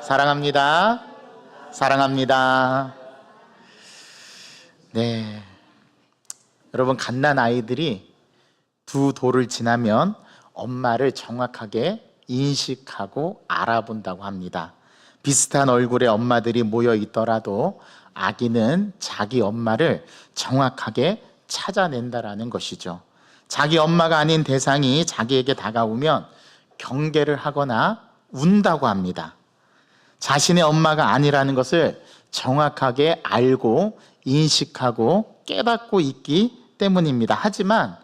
사랑합니다. 사랑합니다. 네. 여러분, 갓난 아이들이 두 돌을 지나면 엄마를 정확하게 인식하고 알아본다고 합니다. 비슷한 얼굴의 엄마들이 모여 있더라도 아기는 자기 엄마를 정확하게 찾아낸다라는 것이죠. 자기 엄마가 아닌 대상이 자기에게 다가오면 경계를 하거나 운다고 합니다. 자신의 엄마가 아니라는 것을 정확하게 알고 인식하고 깨닫고 있기 때문입니다. 하지만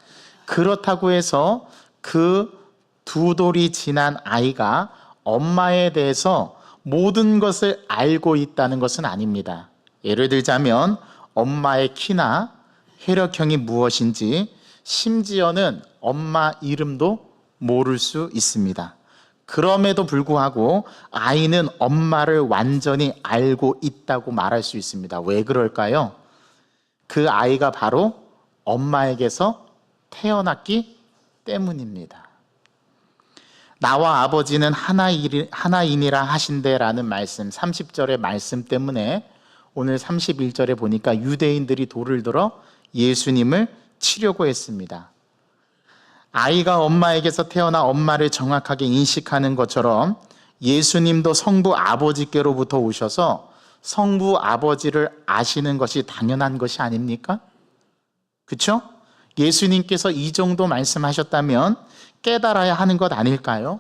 그렇다고 해서 그 두 돌이 지난 아이가 엄마에 대해서 모든 것을 알고 있다는 것은 아닙니다. 예를 들자면 엄마의 키나 혈액형이 무엇인지, 심지어는 엄마 이름도 모를 수 있습니다. 그럼에도 불구하고 아이는 엄마를 완전히 알고 있다고 말할 수 있습니다. 왜 그럴까요? 그 아이가 바로 엄마에게서 태어났기 때문입니다. 나와 아버지는 하나이니라 하신대라는 말씀, 30절의 말씀 때문에 오늘 31절에 보니까 유대인들이 돌을 들어 예수님을 치려고 했습니다. 아이가 엄마에게서 태어나 엄마를 정확하게 인식하는 것처럼 예수님도 성부 아버지께로부터 오셔서 성부 아버지를 아시는 것이 당연한 것이 아닙니까? 그렇죠? 예수님께서 이 정도 말씀하셨다면 깨달아야 하는 것 아닐까요?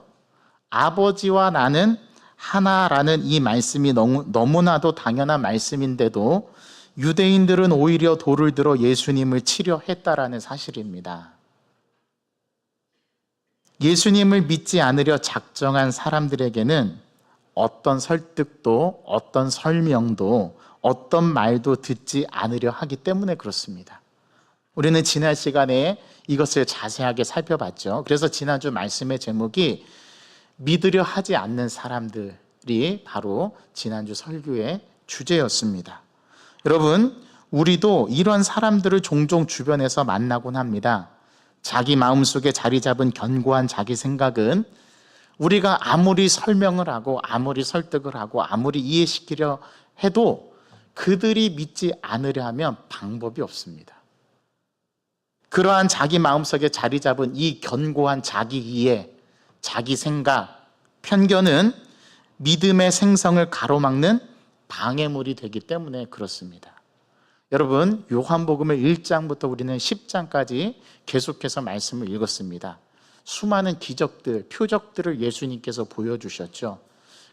아버지와 나는 하나라는 이 말씀이 너무나도 당연한 말씀인데도 유대인들은 오히려 돌을 들어 예수님을 치려 했다라는 사실입니다. 예수님을 믿지 않으려 작정한 사람들에게는 어떤 설득도, 어떤 설명도, 어떤 말도 듣지 않으려 하기 때문에 그렇습니다. 우리는 지난 시간에 이것을 자세하게 살펴봤죠. 그래서 지난주 말씀의 제목이 믿으려 하지 않는 사람들이 바로 지난주 설교의 주제였습니다. 여러분, 우리도 이런 사람들을 종종 주변에서 만나곤 합니다. 자기 마음속에 자리 잡은 견고한 자기 생각은 우리가 아무리 설명을 하고 아무리 설득을 하고 아무리 이해시키려 해도 그들이 믿지 않으려 하면 방법이 없습니다. 그러한 자기 마음속에 자리 잡은 이 견고한 자기 이해, 자기 생각, 편견은 믿음의 생성을 가로막는 방해물이 되기 때문에 그렇습니다. 여러분, 요한복음의 1장부터 우리는 10장까지 계속해서 말씀을 읽었습니다. 수많은 기적들, 표적들을 예수님께서 보여주셨죠.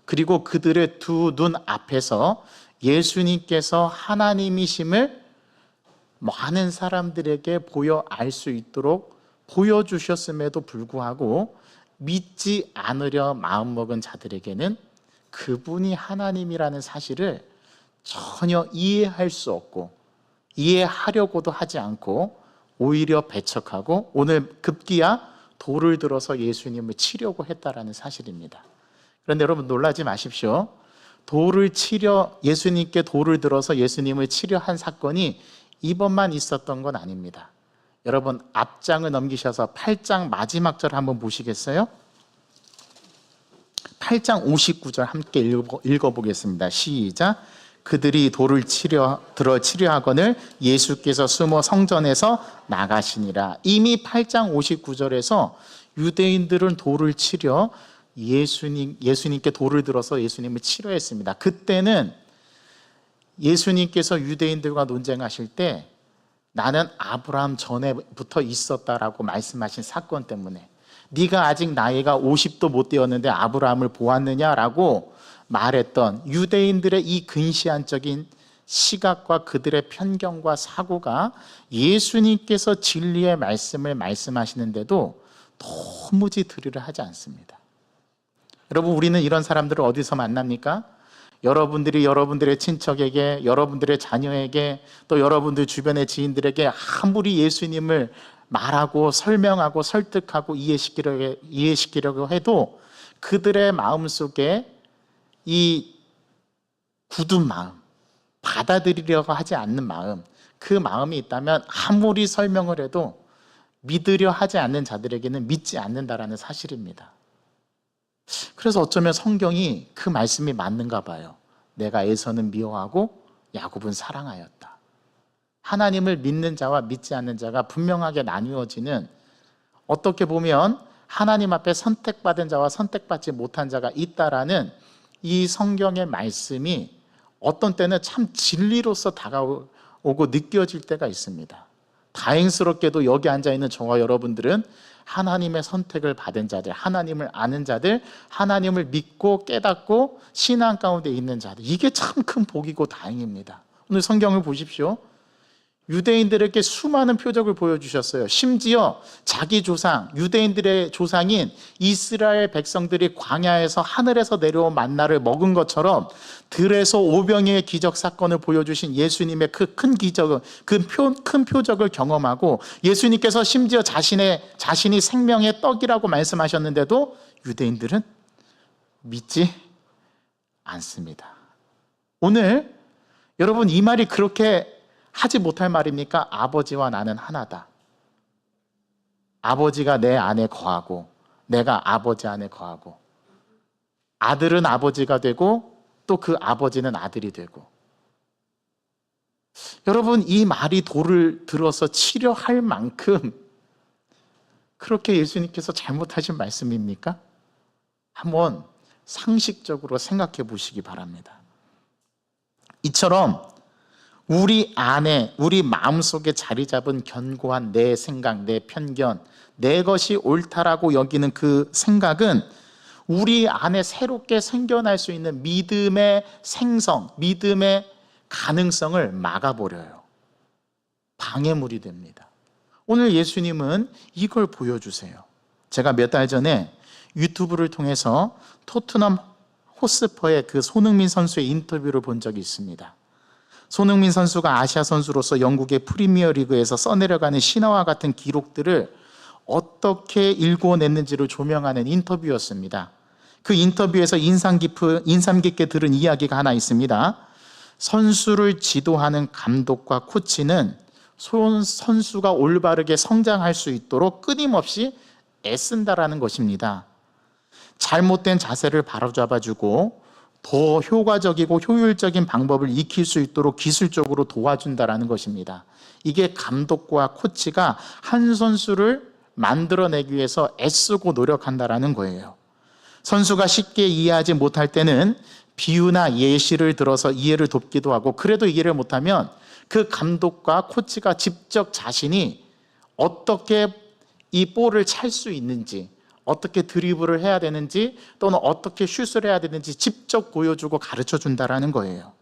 그리고 그들의 두 눈 앞에서 예수님께서 하나님이심을 많은 사람들에게 보여 알 수 있도록 보여주셨음에도 불구하고 믿지 않으려 마음먹은 자들에게는 그분이 하나님이라는 사실을 전혀 이해할 수 없고 이해하려고도 하지 않고 오히려 배척하고 오늘 급기야 돌을 들어서 예수님을 치려고 했다라는 사실입니다. 그런데 여러분, 놀라지 마십시오. 예수님께 돌을 들어서 예수님을 치려 한 사건이 이번만 있었던 건 아닙니다. 여러분, 앞장을 넘기셔서 8장 마지막 절 한번 보시겠어요? 8장 59절 함께 읽어보겠습니다. 시작. 그들이 돌을 들어 치려 하거늘 예수께서 숨어 성전에서 나가시니라. 이미 8장 59절에서 유대인들은 돌을 치려 예수님께 돌을 들어서 예수님을 치려 했습니다. 그때는 예수님께서 유대인들과 논쟁하실 때 나는 아브라함 전에부터 있었다라고 말씀하신 사건 때문에, 네가 아직 나이가 50도 못 되었는데 아브라함을 보았느냐라고 말했던 유대인들의 이 근시안적인 시각과 그들의 편견과 사고가 예수님께서 진리의 말씀을 말씀하시는데도 도무지 들으려 하지 않습니다. 여러분, 우리는 이런 사람들을 어디서 만납니까? 여러분들이 여러분들의 친척에게, 여러분들의 자녀에게, 또 여러분들 주변의 지인들에게 아무리 예수님을 말하고 설명하고 설득하고 이해시키려고 해도 그들의 마음속에 이 굳은 마음, 받아들이려고 하지 않는 마음, 그 마음이 있다면 아무리 설명을 해도 믿으려 하지 않는 자들에게는 믿지 않는다라는 사실입니다. 그래서 어쩌면 성경이 그 말씀이 맞는가 봐요. 내가 에서는 미워하고 야곱은 사랑하였다. 하나님을 믿는 자와 믿지 않는 자가 분명하게 나뉘어지는, 어떻게 보면 하나님 앞에 선택받은 자와 선택받지 못한 자가 있다라는 이 성경의 말씀이 어떤 때는 참 진리로서 다가오고 느껴질 때가 있습니다. 다행스럽게도 여기 앉아있는 저와 여러분들은 하나님의 선택을 받은 자들, 하나님을 아는 자들, 하나님을 믿고 깨닫고 신앙 가운데 있는 자들, 이게 참 큰 복이고 다행입니다. 오늘 성경을 보십시오. 유대인들에게 수많은 표적을 보여주셨어요. 심지어 자기 조상, 유대인들의 조상인 이스라엘 백성들이 광야에서 하늘에서 내려온 만나를 먹은 것처럼 들에서 오병이의 기적 사건을 보여주신 예수님의 그 큰 기적을, 큰 표적을 경험하고, 예수님께서 심지어 자신이 생명의 떡이라고 말씀하셨는데도 유대인들은 믿지 않습니다. 오늘 여러분, 이 말이 그렇게 하지 못할 말입니까? 아버지와 나는 하나다. 아버지가 내 안에 거하고 내가 아버지 안에 거하고, 아들은 아버지가 되고 또 그 아버지는 아들이 되고. 여러분, 이 말이 도를 들어서 치려할 만큼 그렇게 예수님께서 잘못하신 말씀입니까? 한번 상식적으로 생각해 보시기 바랍니다. 이처럼 우리 안에, 우리 마음속에 자리 잡은 견고한 내 생각, 내 편견, 내 것이 옳다라고 여기는 그 생각은 우리 안에 새롭게 생겨날 수 있는 믿음의 생성, 믿음의 가능성을 막아버려요. 방해물이 됩니다. 오늘 예수님은 이걸 보여주세요. 제가 몇 달 전에 유튜브를 통해서 토트넘 호스퍼의 그 손흥민 선수의 인터뷰를 본 적이 있습니다. 손흥민 선수가 아시아 선수로서 영국의 프리미어리그에서 써내려가는 신화와 같은 기록들을 어떻게 일궈냈는지를 조명하는 인터뷰였습니다. 그 인터뷰에서 인상 깊게 들은 이야기가 하나 있습니다. 선수를 지도하는 감독과 코치는 선수가 올바르게 성장할 수 있도록 끊임없이 애쓴다라는 것입니다. 잘못된 자세를 바로잡아주고 더 효과적이고 효율적인 방법을 익힐 수 있도록 기술적으로 도와준다라는 것입니다. 이게 감독과 코치가 한 선수를 만들어내기 위해서 애쓰고 노력한다라는 거예요. 선수가 쉽게 이해하지 못할 때는 비유나 예시를 들어서 이해를 돕기도 하고, 그래도 이해를 못하면 그 감독과 코치가 직접 자신이 어떻게 이 볼을 찰 수 있는지, 어떻게 드리블을 해야 되는지, 또는 어떻게 슛을 해야 되는지 직접 보여주고 가르쳐 준다라는 거예요.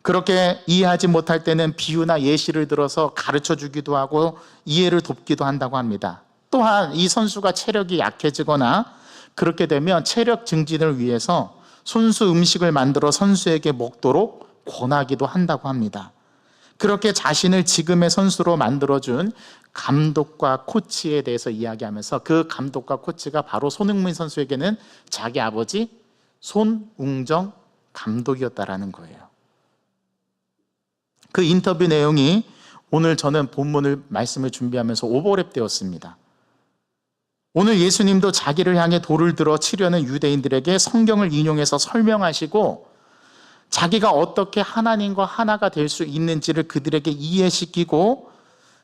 그렇게 이해하지 못할 때는 비유나 예시를 들어서 가르쳐 주기도 하고 이해를 돕기도 한다고 합니다. 또한 이 선수가 체력이 약해지거나 그렇게 되면 체력 증진을 위해서 손수 음식을 만들어 선수에게 먹도록 권하기도 한다고 합니다. 그렇게 자신을 지금의 선수로 만들어준 감독과 코치에 대해서 이야기하면서, 그 감독과 코치가 바로 손흥민 선수에게는 자기 아버지 손웅정 감독이었다라는 거예요. 그 인터뷰 내용이 오늘 저는 본문을 말씀을 준비하면서 오버랩 되었습니다. 오늘 예수님도 자기를 향해 돌을 들어 치려는 유대인들에게 성경을 인용해서 설명하시고, 자기가 어떻게 하나님과 하나가 될 수 있는지를 그들에게 이해시키고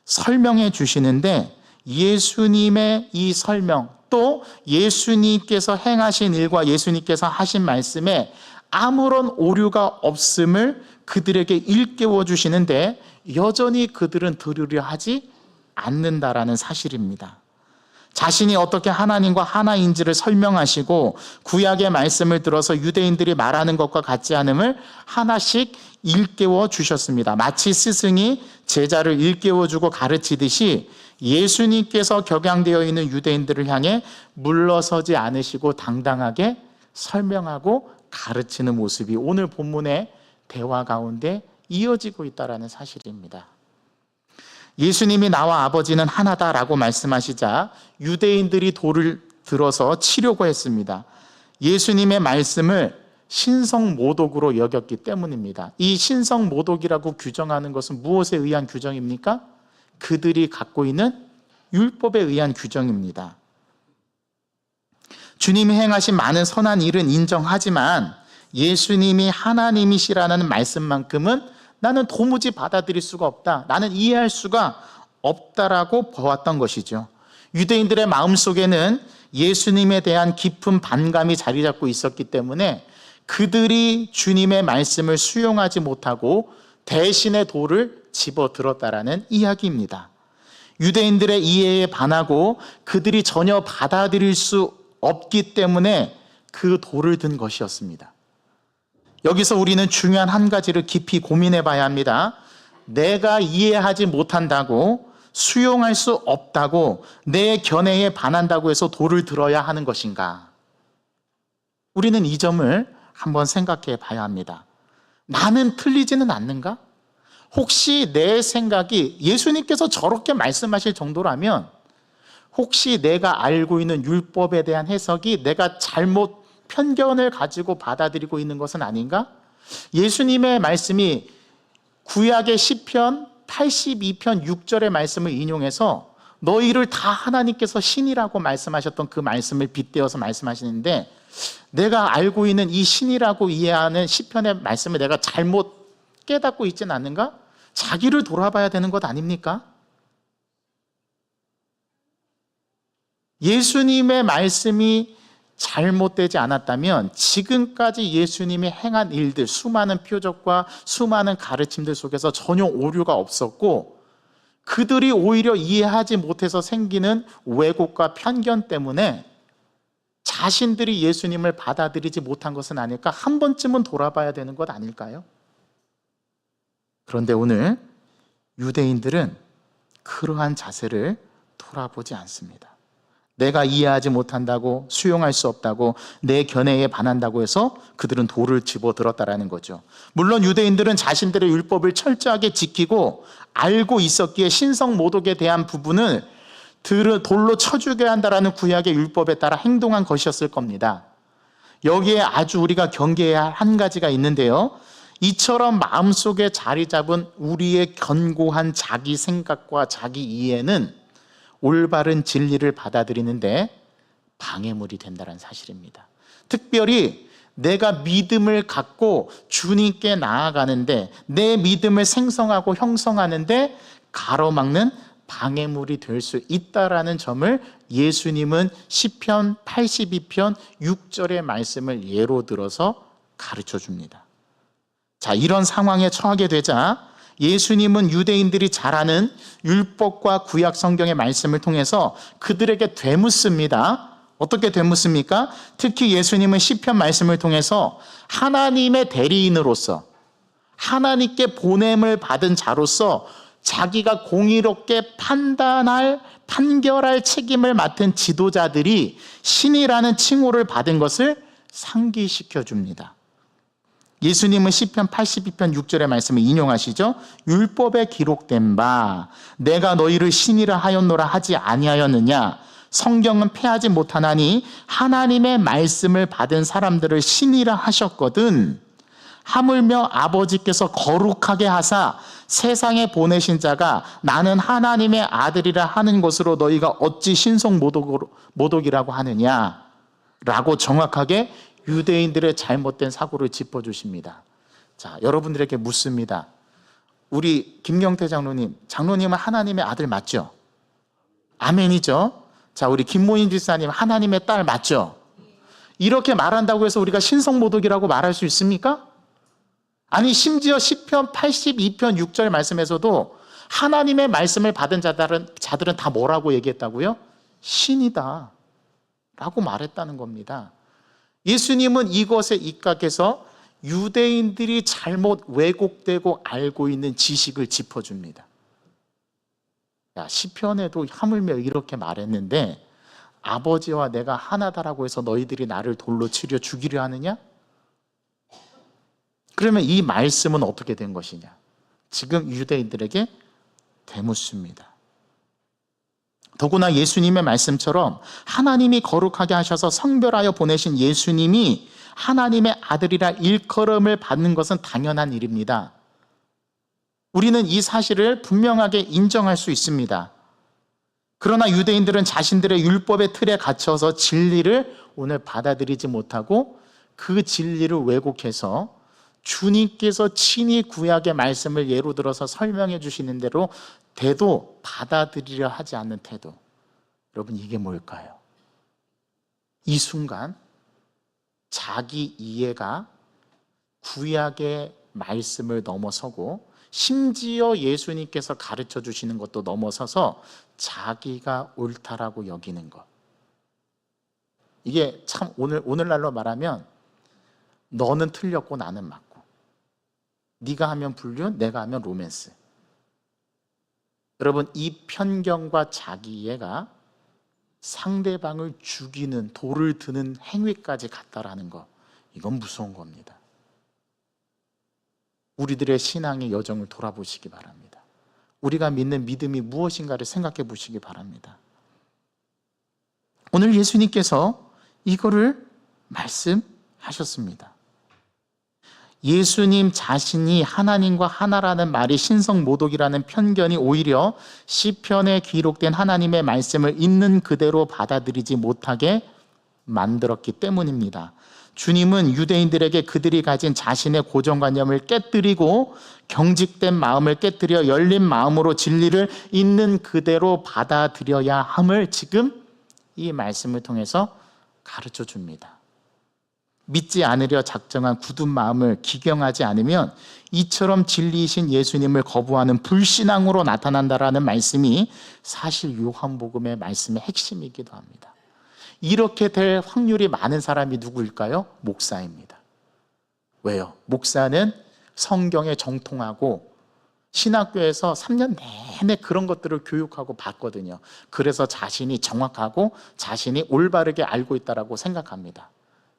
설명해 주시는데, 예수님의 이 설명, 또 예수님께서 행하신 일과 예수님께서 하신 말씀에 아무런 오류가 없음을 그들에게 일깨워 주시는데, 여전히 그들은 들으려 하지 않는다라는 사실입니다. 자신이 어떻게 하나님과 하나인지를 설명하시고 구약의 말씀을 들어서 유대인들이 말하는 것과 같지 않음을 하나씩 일깨워 주셨습니다. 마치 스승이 제자를 일깨워 주고 가르치듯이 예수님께서 격양되어 있는 유대인들을 향해 물러서지 않으시고 당당하게 설명하고 가르치는 모습이 오늘 본문의 대화 가운데 이어지고 있다는 사실입니다. 예수님이 나와 아버지는 하나다라고 말씀하시자 유대인들이 돌을 들어서 치려고 했습니다. 예수님의 말씀을 신성모독으로 여겼기 때문입니다. 이 신성모독이라고 규정하는 것은 무엇에 의한 규정입니까? 그들이 갖고 있는 율법에 의한 규정입니다. 주님이 행하신 많은 선한 일은 인정하지만 예수님이 하나님이시라는 말씀만큼은 나는 도무지 받아들일 수가 없다, 나는 이해할 수가 없다라고 보았던 것이죠. 유대인들의 마음속에는 예수님에 대한 깊은 반감이 자리 잡고 있었기 때문에 그들이 주님의 말씀을 수용하지 못하고 대신에 돌을 집어들었다라는 이야기입니다. 유대인들의 이해에 반하고 그들이 전혀 받아들일 수 없기 때문에 그 돌을 든 것이었습니다. 여기서 우리는 중요한 한 가지를 깊이 고민해 봐야 합니다. 내가 이해하지 못한다고, 수용할 수 없다고, 내 견해에 반한다고 해서 돌을 들어야 하는 것인가? 우리는 이 점을 한번 생각해 봐야 합니다. 나는 틀리지는 않는가? 혹시 내 생각이 예수님께서 저렇게 말씀하실 정도라면 혹시 내가 알고 있는 율법에 대한 해석이 내가 잘못 편견을 가지고 받아들이고 있는 것은 아닌가? 예수님의 말씀이 구약의 시편 82편 6절의 말씀을 인용해서 너희를 다 하나님께서 신이라고 말씀하셨던 그 말씀을 빗대어서 말씀하시는데, 내가 알고 있는 이 신이라고 이해하는 시편의 말씀을 내가 잘못 깨닫고 있지는 않는가? 자기를 돌아봐야 되는 것 아닙니까? 예수님의 말씀이 잘못되지 않았다면 지금까지 예수님이 행한 일들, 수많은 표적과 수많은 가르침들 속에서 전혀 오류가 없었고, 그들이 오히려 이해하지 못해서 생기는 왜곡과 편견 때문에 자신들이 예수님을 받아들이지 못한 것은 아닐까? 한 번쯤은 돌아봐야 되는 것 아닐까요? 그런데 오늘 유대인들은 그러한 자세를 돌아보지 않습니다. 내가 이해하지 못한다고, 수용할 수 없다고, 내 견해에 반한다고 해서 그들은 돌을 집어들었다라는 거죠. 물론 유대인들은 자신들의 율법을 철저하게 지키고 알고 있었기에 신성모독에 대한 부분을 돌로 쳐 죽여야 한다라는 구약의 율법에 따라 행동한 것이었을 겁니다. 여기에 아주 우리가 경계해야 할 한 가지가 있는데요, 이처럼 마음속에 자리 잡은 우리의 견고한 자기 생각과 자기 이해는 올바른 진리를 받아들이는데 방해물이 된다는 사실입니다. 특별히 내가 믿음을 갖고 주님께 나아가는데, 내 믿음을 생성하고 형성하는데 가로막는 방해물이 될 수 있다라는 점을 예수님은 시편 82편 6절의 말씀을 예로 들어서 가르쳐 줍니다. 자, 이런 상황에 처하게 되자 예수님은 유대인들이 잘 아는 율법과 구약 성경의 말씀을 통해서 그들에게 되묻습니다. 어떻게 되묻습니까? 특히 예수님은 시편 말씀을 통해서 하나님의 대리인으로서, 하나님께 보냄을 받은 자로서 자기가 공의롭게 판결할 책임을 맡은 지도자들이 신이라는 칭호를 받은 것을 상기시켜 줍니다. 예수님은 시편 82편 6절의 말씀을 인용하시죠. 율법에 기록된 바 내가 너희를 신이라 하였노라 하지 아니하였느냐. 성경은 패하지 못하나니 하나님의 말씀을 받은 사람들을 신이라 하셨거든. 하물며 아버지께서 거룩하게 하사 세상에 보내신 자가 나는 하나님의 아들이라 하는 것으로 너희가 어찌 신성모독이라고 하느냐 라고 정확하게 유대인들의 잘못된 사고를 짚어주십니다. 자, 여러분들에게 묻습니다. 우리 김경태 장로님은 하나님의 아들 맞죠? 아멘이죠? 자, 우리 김모인 집사님 하나님의 딸 맞죠? 이렇게 말한다고 해서 우리가 신성모독이라고 말할 수 있습니까? 아니, 심지어 시편 82편 6절 말씀에서도 하나님의 말씀을 받은 자들은 다 뭐라고 얘기했다고요? 신이다 라고 말했다는 겁니다. 예수님은 이것에 입각해서 유대인들이 잘못 왜곡되고 알고 있는 지식을 짚어줍니다. 야, 시편에도 하물며 이렇게 말했는데 아버지와 내가 하나다라고 해서 너희들이 나를 돌로 치려 죽이려 하느냐? 그러면 이 말씀은 어떻게 된 것이냐? 지금 유대인들에게 되묻습니다. 더구나 예수님의 말씀처럼 하나님이 거룩하게 하셔서 성별하여 보내신 예수님이 하나님의 아들이라 일컬음을 받는 것은 당연한 일입니다. 우리는 이 사실을 분명하게 인정할 수 있습니다. 그러나 유대인들은 자신들의 율법의 틀에 갇혀서 진리를 오늘 받아들이지 못하고 그 진리를 왜곡해서 주님께서 친히 구약의 말씀을 예로 들어서 설명해 주시는 대로 돼도 받아들이려 하지 않는 태도. 여러분, 이게 뭘까요? 이 순간 자기 이해가 구약의 말씀을 넘어서고 심지어 예수님께서 가르쳐 주시는 것도 넘어서서 자기가 옳다라고 여기는 것. 이게 참 오늘날로 말하면 너는 틀렸고 나는 맞고, 네가 하면 불륜, 내가 하면 로맨스. 여러분, 이 편견과 자기 이해가 상대방을 죽이는, 돌을 드는 행위까지 갔다라는 거, 이건 무서운 겁니다. 우리들의 신앙의 여정을 돌아보시기 바랍니다. 우리가 믿는 믿음이 무엇인가를 생각해 보시기 바랍니다. 오늘 예수님께서 이거를 말씀하셨습니다. 예수님 자신이 하나님과 하나라는 말이 신성모독이라는 편견이 오히려 시편에 기록된 하나님의 말씀을 있는 그대로 받아들이지 못하게 만들었기 때문입니다. 주님은 유대인들에게 그들이 가진 자신의 고정관념을 깨뜨리고 경직된 마음을 깨뜨려 열린 마음으로 진리를 있는 그대로 받아들여야 함을 지금 이 말씀을 통해서 가르쳐 줍니다. 믿지 않으려 작정한 굳은 마음을 기경하지 않으면 이처럼 진리이신 예수님을 거부하는 불신앙으로 나타난다라는 말씀이 사실 요한복음의 말씀의 핵심이기도 합니다. 이렇게 될 확률이 많은 사람이 누구일까요? 목사입니다. 왜요? 목사는 성경에 정통하고 신학교에서 3년 내내 그런 것들을 교육하고 봤거든요. 그래서 자신이 정확하고 자신이 올바르게 알고 있다고 생각합니다.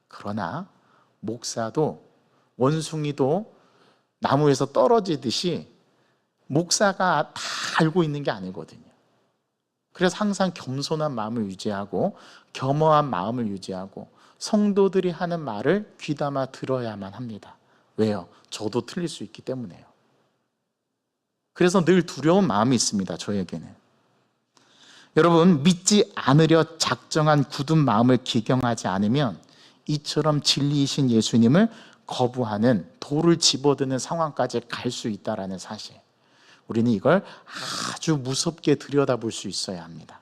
그러나 목사도, 원숭이도 나무에서 떨어지듯이 목사가 다 알고 있는 게 아니거든요. 그래서 항상 겸손한 마음을 유지하고 겸허한 마음을 유지하고 성도들이 하는 말을 귀담아 들어야만 합니다. 왜요? 저도 틀릴 수 있기 때문에요. 그래서 늘 두려운 마음이 있습니다, 저에게는. 여러분, 믿지 않으려 작정한 굳은 마음을 기경하지 않으면 이처럼 진리이신 예수님을 거부하는, 돌을 집어드는 상황까지 갈 수 있다는 사실, 우리는 이걸 아주 무섭게 들여다볼 수 있어야 합니다.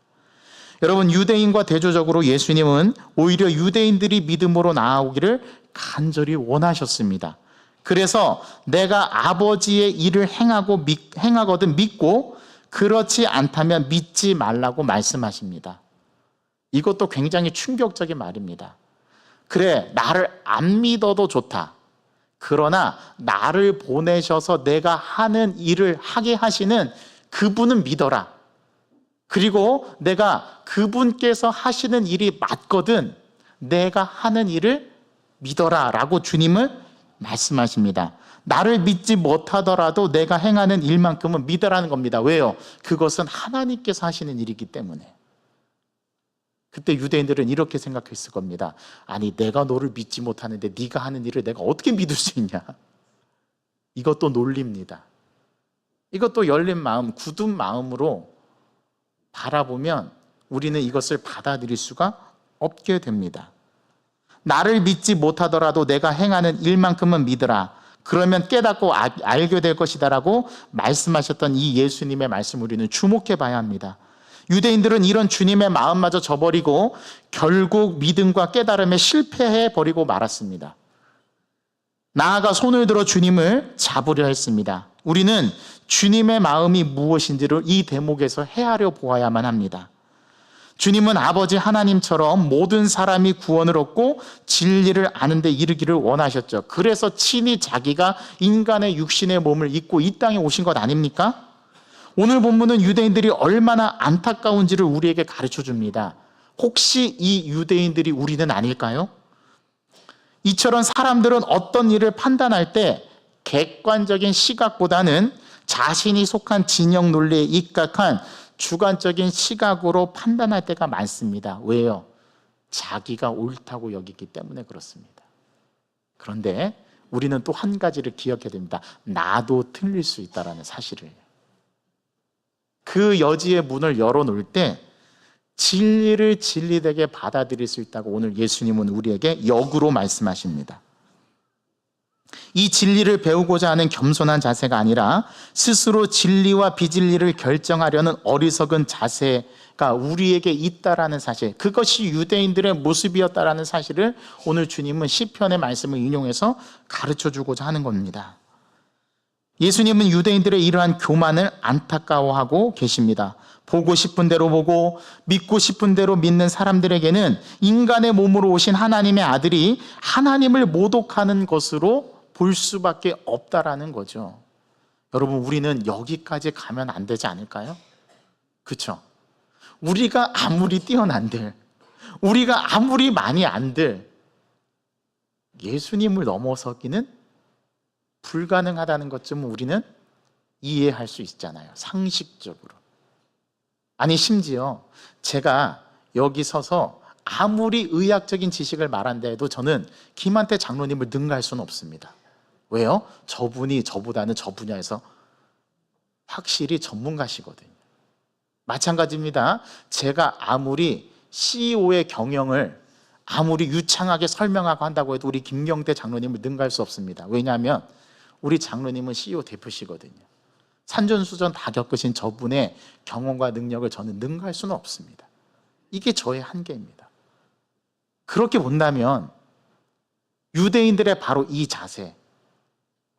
여러분, 유대인과 대조적으로 예수님은 오히려 유대인들이 믿음으로 나아오기를 간절히 원하셨습니다. 그래서 내가 아버지의 일을 행하거든 믿고 그렇지 않다면 믿지 말라고 말씀하십니다. 이것도 굉장히 충격적인 말입니다. 그래, 나를 안 믿어도 좋다. 그러나 나를 보내셔서 내가 하는 일을 하게 하시는 그분은 믿어라. 그리고 내가 그분께서 하시는 일이 맞거든 내가 하는 일을 믿어라 라고 주님은 말씀하십니다. 나를 믿지 못하더라도 내가 행하는 일만큼은 믿으라는 겁니다. 왜요? 그것은 하나님께서 하시는 일이기 때문에. 그때 유대인들은 이렇게 생각했을 겁니다. 아니, 내가 너를 믿지 못하는데 네가 하는 일을 내가 어떻게 믿을 수 있냐? 이것도 논리입니다. 이것도 열린 마음, 굳은 마음으로 바라보면 우리는 이것을 받아들일 수가 없게 됩니다. 나를 믿지 못하더라도 내가 행하는 일만큼은 믿으라. 그러면 깨닫고 알게 될 것이다라고 말씀하셨던 이 예수님의 말씀, 우리는 주목해 봐야 합니다. 유대인들은 이런 주님의 마음마저 저버리고 결국 믿음과 깨달음에 실패해 버리고 말았습니다. 나아가 손을 들어 주님을 잡으려 했습니다. 우리는 주님의 마음이 무엇인지를 이 대목에서 헤아려 보아야만 합니다. 주님은 아버지 하나님처럼 모든 사람이 구원을 얻고 진리를 아는 데 이르기를 원하셨죠. 그래서 친히 자기가 인간의 육신의 몸을 입고 이 땅에 오신 것 아닙니까? 오늘 본문은 유대인들이 얼마나 안타까운지를 우리에게 가르쳐 줍니다. 혹시 이 유대인들이 우리는 아닐까요? 이처럼 사람들은 어떤 일을 판단할 때 객관적인 시각보다는 자신이 속한 진영 논리에 입각한 주관적인 시각으로 판단할 때가 많습니다. 왜요? 자기가 옳다고 여기기 때문에 그렇습니다. 그런데 우리는 또 한 가지를 기억해야 됩니다. 나도 틀릴 수 있다는 사실을. 그 여지의 문을 열어놓을 때 진리를 진리되게 받아들일 수 있다고 오늘 예수님은 우리에게 역으로 말씀하십니다. 이 진리를 배우고자 하는 겸손한 자세가 아니라 스스로 진리와 비진리를 결정하려는 어리석은 자세가 우리에게 있다라는 사실, 그것이 유대인들의 모습이었다라는 사실을 오늘 주님은 시편의 말씀을 인용해서 가르쳐주고자 하는 겁니다. 예수님은 유대인들의 이러한 교만을 안타까워하고 계십니다. 보고 싶은 대로 보고 믿고 싶은 대로 믿는 사람들에게는 인간의 몸으로 오신 하나님의 아들이 하나님을 모독하는 것으로 볼 수밖에 없다라는 거죠. 여러분, 우리는 여기까지 가면 안 되지 않을까요? 그렇죠? 우리가 아무리 뛰어난들, 우리가 아무리 많이 안들 예수님을 넘어서기는 불가능하다는 것쯤 우리는 이해할 수 있잖아요. 상식적으로. 아니, 심지어 제가 여기 서서 아무리 의학적인 지식을 말한다 해도 저는 김한태 장로님을 능가할 수는 없습니다. 왜요? 저분이 저보다는 저 분야에서 확실히 전문가시거든요. 마찬가지입니다. 제가 아무리 CEO의 경영을 아무리 유창하게 설명하고 한다고 해도 우리 김경태 장로님을 능가할 수 없습니다. 왜냐하면 우리 장로님은 CEO 대표시거든요. 산전수전 다 겪으신 저분의 경험과 능력을 저는 능가할 수는 없습니다. 이게 저의 한계입니다. 그렇게 본다면 유대인들의 바로 이 자세,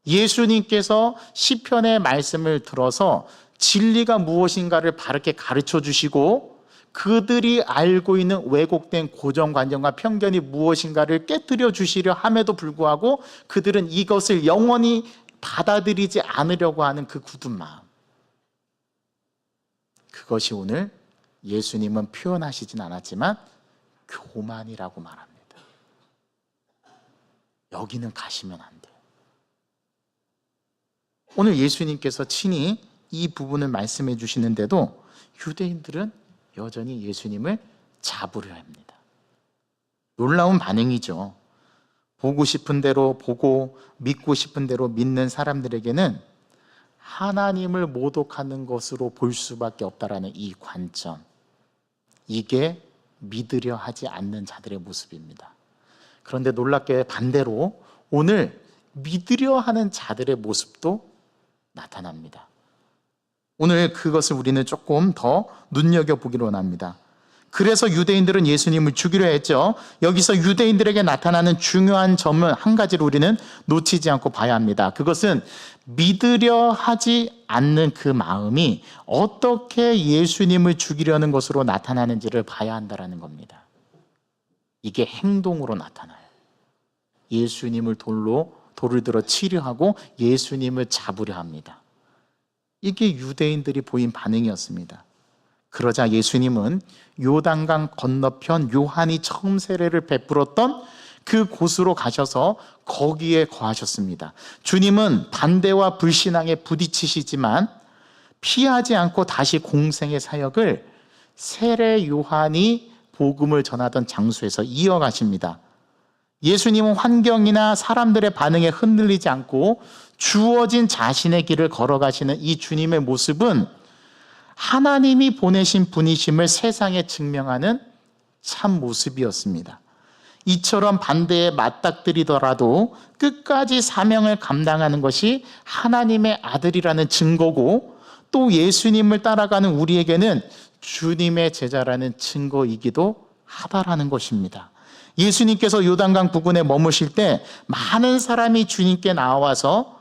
예수님께서 시편의 말씀을 들어서 진리가 무엇인가를 바르게 가르쳐 주시고 그들이 알고 있는 왜곡된 고정관념과 편견이 무엇인가를 깨뜨려 주시려 함에도 불구하고 그들은 이것을 영원히 받아들이지 않으려고 하는 그 굳은 마음, 그것이 오늘 예수님은 표현하시진 않았지만 교만이라고 말합니다. 여기는 가시면 안 돼요. 오늘 예수님께서 친히 이 부분을 말씀해 주시는데도 유대인들은 여전히 예수님을 잡으려 합니다. 놀라운 반응이죠. 보고 싶은 대로 보고 믿고 싶은 대로 믿는 사람들에게는 하나님을 모독하는 것으로 볼 수밖에 없다라는 이 관점, 이게 믿으려 하지 않는 자들의 모습입니다. 그런데 놀랍게 반대로 오늘 믿으려 하는 자들의 모습도 나타납니다. 오늘 그것을 우리는 조금 더 눈여겨보기로 합니다. 그래서 유대인들은 예수님을 죽이려 했죠. 여기서 유대인들에게 나타나는 중요한 점은 한 가지를 우리는 놓치지 않고 봐야 합니다. 그것은 믿으려 하지 않는 그 마음이 어떻게 예수님을 죽이려는 것으로 나타나는지를 봐야 한다는 겁니다. 이게 행동으로 나타나요. 예수님을 돌을 들어 치려 하고 예수님을 잡으려 합니다. 이게 유대인들이 보인 반응이었습니다. 그러자 예수님은 요단강 건너편 요한이 처음 세례를 베풀었던 그 곳으로 가셔서 거기에 거하셨습니다. 주님은 반대와 불신앙에 부딪히시지만 피하지 않고 다시 공생의 사역을 세례 요한이 복음을 전하던 장소에서 이어가십니다. 예수님은 환경이나 사람들의 반응에 흔들리지 않고 주어진 자신의 길을 걸어가시는 이 주님의 모습은 하나님이 보내신 분이심을 세상에 증명하는 참 모습이었습니다. 이처럼 반대에 맞닥뜨리더라도 끝까지 사명을 감당하는 것이 하나님의 아들이라는 증거고, 또 예수님을 따라가는 우리에게는 주님의 제자라는 증거이기도 하다라는 것입니다. 예수님께서 요단강 부근에 머무실 때 많은 사람이 주님께 나와서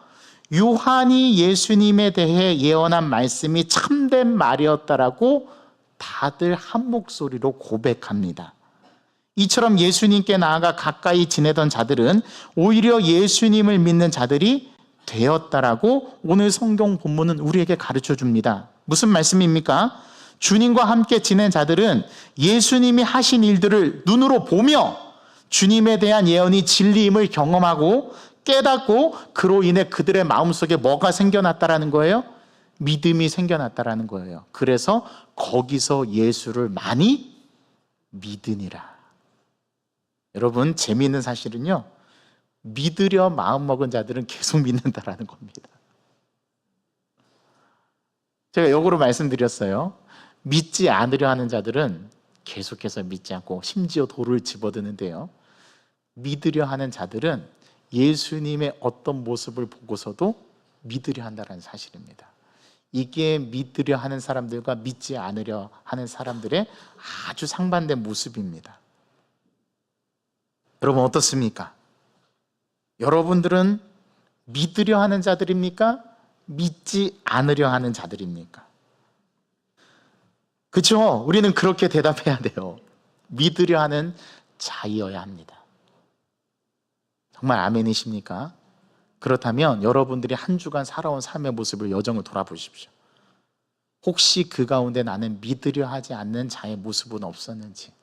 요한이 예수님에 대해 예언한 말씀이 참된 말이었다라고 다들 한 목소리로 고백합니다. 이처럼 예수님께 나아가 가까이 지내던 자들은 오히려 예수님을 믿는 자들이 되었다라고 오늘 성경 본문은 우리에게 가르쳐 줍니다. 무슨 말씀입니까? 주님과 함께 지낸 자들은 예수님이 하신 일들을 눈으로 보며 주님에 대한 예언이 진리임을 경험하고 깨닫고, 그로 인해 그들의 마음속에 뭐가 생겨났다라는 거예요? 믿음이 생겨났다라는 거예요. 그래서 거기서 예수를 많이 믿으니라. 여러분, 재미있는 사실은요, 믿으려 마음먹은 자들은 계속 믿는다라는 겁니다. 제가 역으로 말씀드렸어요. 믿지 않으려 하는 자들은 계속해서 믿지 않고 심지어 돌을 집어드는데요, 믿으려 하는 자들은 예수님의 어떤 모습을 보고서도 믿으려 한다는 사실입니다. 이게 믿으려 하는 사람들과 믿지 않으려 하는 사람들의 아주 상반된 모습입니다. 여러분 어떻습니까? 여러분들은 믿으려 하는 자들입니까? 믿지 않으려 하는 자들입니까? 그렇죠? 우리는 그렇게 대답해야 돼요. 믿으려 하는 자이어야 합니다. 정말 아멘이십니까? 그렇다면 여러분들이 한 주간 살아온 삶의 모습을 여정을 돌아보십시오. 혹시 그 가운데 나는 믿으려 하지 않는 자의 모습은 없었는지,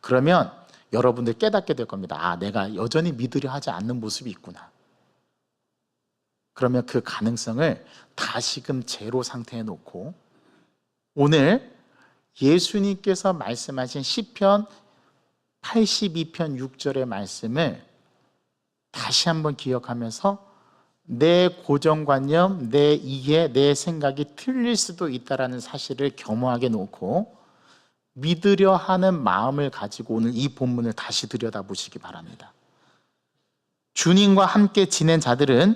그러면 여러분들 깨닫게 될 겁니다. 아, 내가 여전히 믿으려 하지 않는 모습이 있구나. 그러면 그 가능성을 다시금 제로 상태에 놓고 오늘 예수님께서 말씀하신 시편 82편 6절의 말씀을 다시 한번 기억하면서 내 고정관념, 내 이해, 내 생각이 틀릴 수도 있다는 사실을 겸허하게 놓고 믿으려 하는 마음을 가지고 오늘 이 본문을 다시 들여다보시기 바랍니다. 주님과 함께 지낸 자들은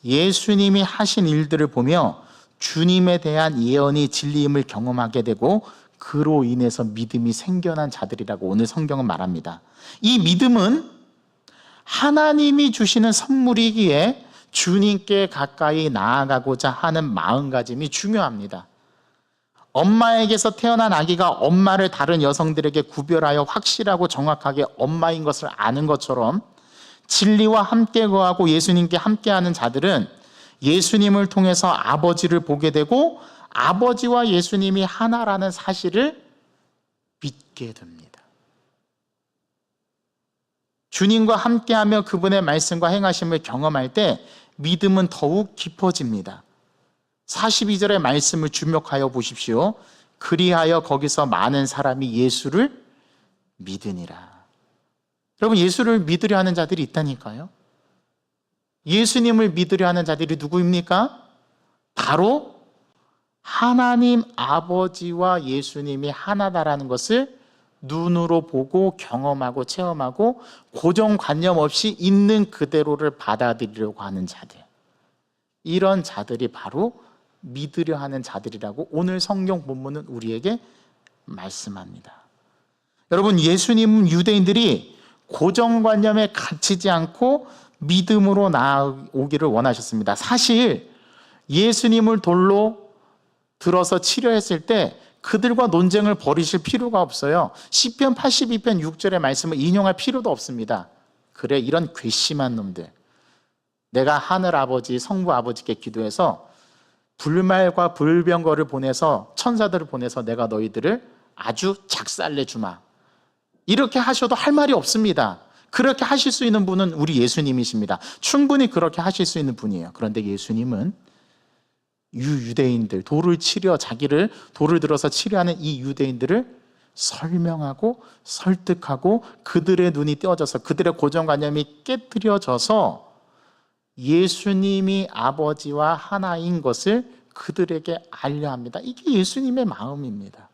예수님이 하신 일들을 보며 주님에 대한 예언이 진리임을 경험하게 되고 그로 인해서 믿음이 생겨난 자들이라고 오늘 성경은 말합니다. 이 믿음은 하나님이 주시는 선물이기에 주님께 가까이 나아가고자 하는 마음가짐이 중요합니다. 엄마에게서 태어난 아기가 엄마를 다른 여성들에게 구별하여 확실하고 정확하게 엄마인 것을 아는 것처럼 진리와 함께 거하고 예수님께 함께하는 자들은 예수님을 통해서 아버지를 보게 되고 아버지와 예수님이 하나라는 사실을 믿게 됩니다. 주님과 함께하며 그분의 말씀과 행하심을 경험할 때 믿음은 더욱 깊어집니다. 42절의 말씀을 주목하여 보십시오. 그리하여 거기서 많은 사람이 예수를 믿으니라. 여러분, 예수를 믿으려 하는 자들이 있다니까요. 예수님을 믿으려 하는 자들이 누구입니까? 바로 하나님 아버지와 예수님이 하나다라는 것을 눈으로 보고 경험하고 체험하고 고정관념 없이 있는 그대로를 받아들이려고 하는 자들, 이런 자들이 바로 믿으려 하는 자들이라고 오늘 성경 본문은 우리에게 말씀합니다. 여러분, 예수님은 유대인들이 고정관념에 갇히지 않고 믿음으로 나아오기를 원하셨습니다. 사실 예수님을 돌로 들어서 치려했을 때 그들과 논쟁을 벌이실 필요가 없어요. 시편 82편 6절의 말씀을 인용할 필요도 없습니다. 그래, 이런 괘씸한 놈들, 내가 하늘 아버지 성부 아버지께 기도해서 불말과 불병거를 보내서 천사들을 보내서 내가 너희들을 아주 작살내 주마, 이렇게 하셔도 할 말이 없습니다. 그렇게 하실 수 있는 분은 우리 예수님이십니다. 충분히 그렇게 하실 수 있는 분이에요. 그런데 예수님은 유대인들, 자기를 돌을 들어서 치려하는 이 유대인들을 설명하고 설득하고 그들의 눈이 떼어져서 그들의 고정관념이 깨뜨려져서 예수님이 아버지와 하나인 것을 그들에게 알려 합니다. 이게 예수님의 마음입니다.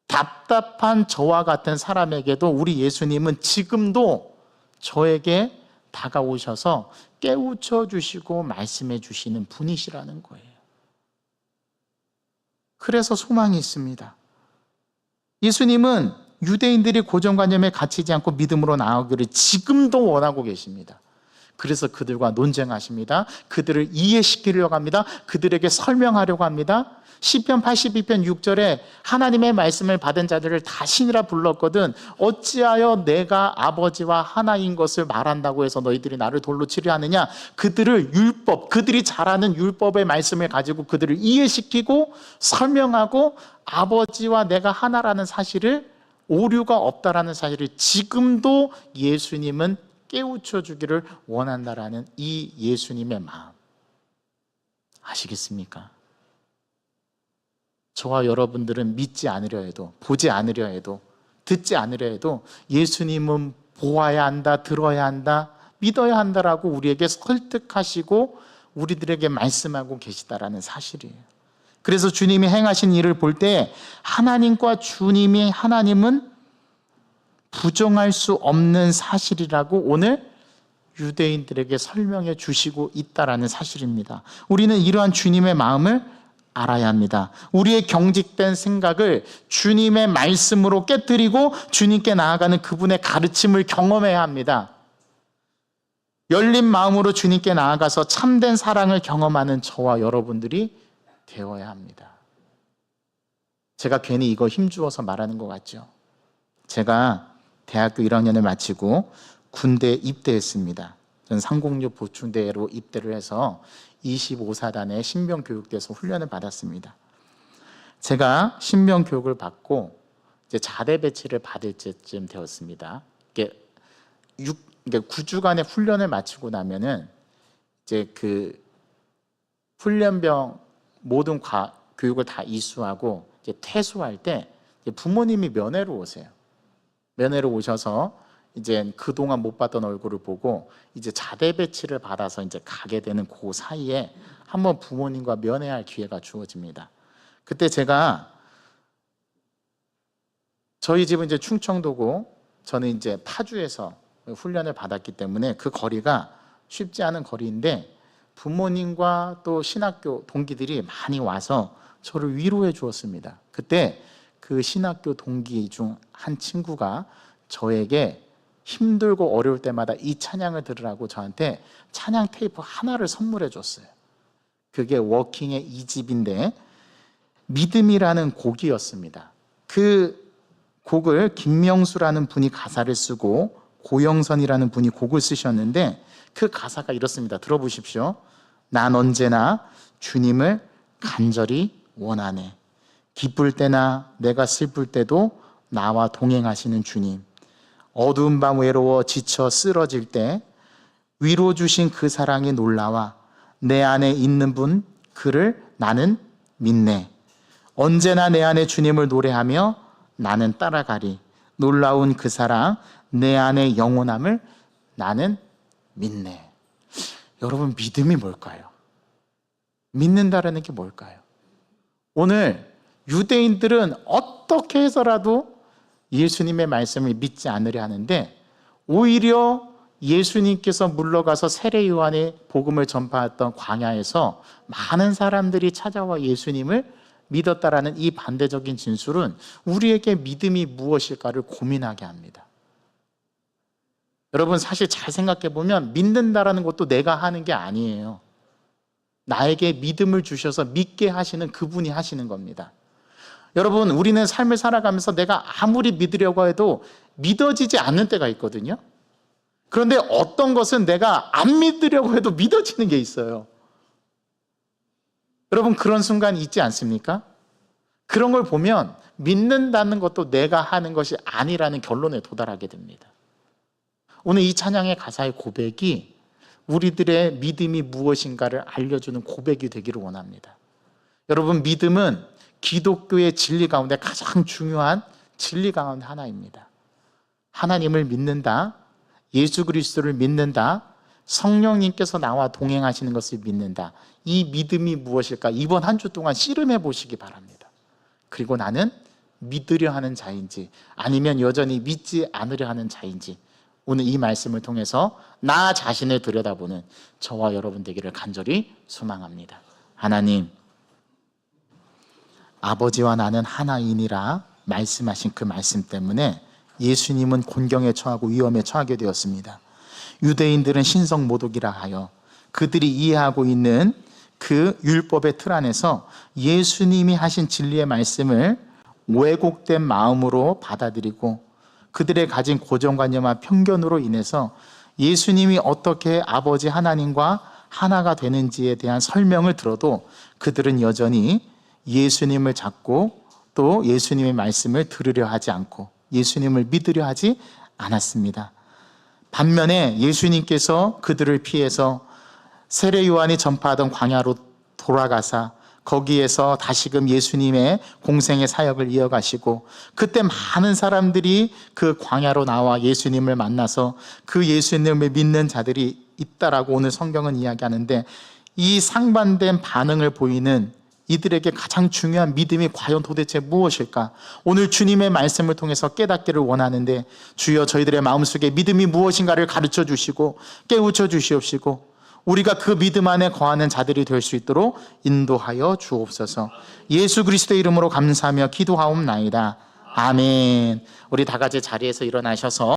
답답한 저와 같은 사람에게도 우리 예수님은 지금도 저에게 다가오셔서 깨우쳐 주시고 말씀해 주시는 분이시라는 거예요. 그래서 소망이 있습니다. 예수님은 유대인들이 고정관념에 갇히지 않고 믿음으로 나아오기를 지금도 원하고 계십니다. 그래서 그들과 논쟁하십니다. 그들을 이해시키려고 합니다. 그들에게 설명하려고 합니다. 시편 82편 6절에 하나님의 말씀을 받은 자들을 다 신이라 불렀거든 어찌하여 내가 아버지와 하나인 것을 말한다고 해서 너희들이 나를 돌로 치려 하느냐. 그들을 율법, 그들이 잘 아는 율법의 말씀을 가지고 그들을 이해시키고 설명하고 아버지와 내가 하나라는 사실을, 오류가 없다라는 사실을 지금도 예수님은 깨우쳐 주기를 원한다라는 이 예수님의 마음 아시겠습니까? 저와 여러분들은 믿지 않으려 해도, 보지 않으려 해도, 듣지 않으려 해도 예수님은 보아야 한다, 들어야 한다, 믿어야 한다라고 우리에게 설득하시고 우리들에게 말씀하고 계시다라는 사실이에요. 그래서 주님이 행하신 일을 볼 때 하나님은 부정할 수 없는 사실이라고 오늘 유대인들에게 설명해 주시고 있다라는 사실입니다. 우리는 이러한 주님의 마음을 알아야 합니다. 우리의 경직된 생각을 주님의 말씀으로 깨뜨리고 주님께 나아가는 그분의 가르침을 경험해야 합니다. 열린 마음으로 주님께 나아가서 참된 사랑을 경험하는 저와 여러분들이 되어야 합니다. 제가 괜히 이거 힘주어서 말하는 것 같죠? 제가 대학교 1학년을 마치고 군대에 입대했습니다. 저는 상공육 보충대로 입대를 해서 25사단의 신병교육대에서 훈련을 받았습니다. 제가 신병교육을 받고 이제 자대 배치를 받을 때쯤 되었습니다. 이게 9주간의 훈련을 마치고 나면은 이제 그 훈련병 모든 교육을 다 이수하고 이제 퇴소할 때 부모님이 면회로 오세요. 면회로 오셔서 이제 그동안 못 봤던 얼굴을 보고 이제 자대 배치를 받아서 이제 가게 되는 그 사이에 한번 부모님과 면회할 기회가 주어집니다. 그때 제가 저희 집은 이제 충청도고 저는 이제 파주에서 훈련을 받았기 때문에 그 거리가 쉽지 않은 거리인데 부모님과 또 신학교 동기들이 많이 와서 저를 위로해 주었습니다. 그때 그 신학교 동기 중 한 친구가 저에게 힘들고 어려울 때마다 이 찬양을 들으라고 저한테 찬양 테이프 하나를 선물해 줬어요. 그게 워킹의 2집인데 믿음이라는 곡이었습니다. 그 곡을 김명수라는 분이 가사를 쓰고 고영선이라는 분이 곡을 쓰셨는데 그 가사가 이렇습니다. 들어보십시오. 난 언제나 주님을 간절히 원하네. 기쁠 때나 내가 슬플 때도 나와 동행하시는 주님. 어두운 밤 외로워 지쳐 쓰러질 때 위로 주신 그 사랑이 놀라와 내 안에 있는 분 그를 나는 믿네. 언제나 내 안에 주님을 노래하며 나는 따라가리. 놀라운 그 사랑 내 안에 영원함을 나는 믿네. 여러분, 믿음이 뭘까요? 믿는다라는 게 뭘까요? 오늘 유대인들은 어떻게 해서라도 예수님의 말씀을 믿지 않으려 하는데 오히려 예수님께서 물러가서 세례 요한의 복음을 전파했던 광야에서 많은 사람들이 찾아와 예수님을 믿었다라는 이 반대적인 진술은 우리에게 믿음이 무엇일까를 고민하게 합니다. 여러분, 사실 잘 생각해 보면 믿는다라는 것도 내가 하는 게 아니에요. 나에게 믿음을 주셔서 믿게 하시는 그분이 하시는 겁니다. 여러분, 우리는 삶을 살아가면서 내가 아무리 믿으려고 해도 믿어지지 않는 때가 있거든요. 그런데 어떤 것은 내가 안 믿으려고 해도 믿어지는 게 있어요. 여러분, 그런 순간이 있지 않습니까? 그런 걸 보면 믿는다는 것도 내가 하는 것이 아니라는 결론에 도달하게 됩니다. 오늘 이 찬양의 가사의 고백이 우리들의 믿음이 무엇인가를 알려주는 고백이 되기를 원합니다. 여러분, 믿음은 기독교의 진리 가운데 가장 중요한 진리 가운데 하나입니다. 하나님을 믿는다, 예수 그리스도를 믿는다, 성령님께서 나와 동행하시는 것을 믿는다. 이 믿음이 무엇일까? 이번 한 주 동안 씨름해 보시기 바랍니다. 그리고 나는 믿으려 하는 자인지 아니면 여전히 믿지 않으려 하는 자인지 오늘 이 말씀을 통해서 나 자신을 들여다보는 저와 여러분 되기를 간절히 소망합니다. 하나님, 아버지와 나는 하나이니라 말씀하신 그 말씀 때문에 예수님은 곤경에 처하고 위험에 처하게 되었습니다. 유대인들은 신성모독이라 하여 그들이 이해하고 있는 그 율법의 틀 안에서 예수님이 하신 진리의 말씀을 왜곡된 마음으로 받아들이고 그들의 가진 고정관념과 편견으로 인해서 예수님이 어떻게 아버지 하나님과 하나가 되는지에 대한 설명을 들어도 그들은 여전히 예수님을 잡고 또 예수님의 말씀을 들으려 하지 않고 예수님을 믿으려 하지 않았습니다. 반면에 예수님께서 그들을 피해서 세례 요한이 전파하던 광야로 돌아가사 거기에서 다시금 예수님의 공생의 사역을 이어가시고 그때 많은 사람들이 그 광야로 나와 예수님을 만나서 그 예수님을 믿는 자들이 있다라고 오늘 성경은 이야기하는데 이 상반된 반응을 보이는 이들에게 가장 중요한 믿음이 과연 도대체 무엇일까? 오늘 주님의 말씀을 통해서 깨닫기를 원하는데, 주여 저희들의 마음속에 믿음이 무엇인가를 가르쳐 주시고 깨우쳐 주시옵시고 우리가 그 믿음 안에 거하는 자들이 될 수 있도록 인도하여 주옵소서. 예수 그리스도의 이름으로 감사하며 기도하옵나이다. 아멘. 우리 다 같이 자리에서 일어나셔서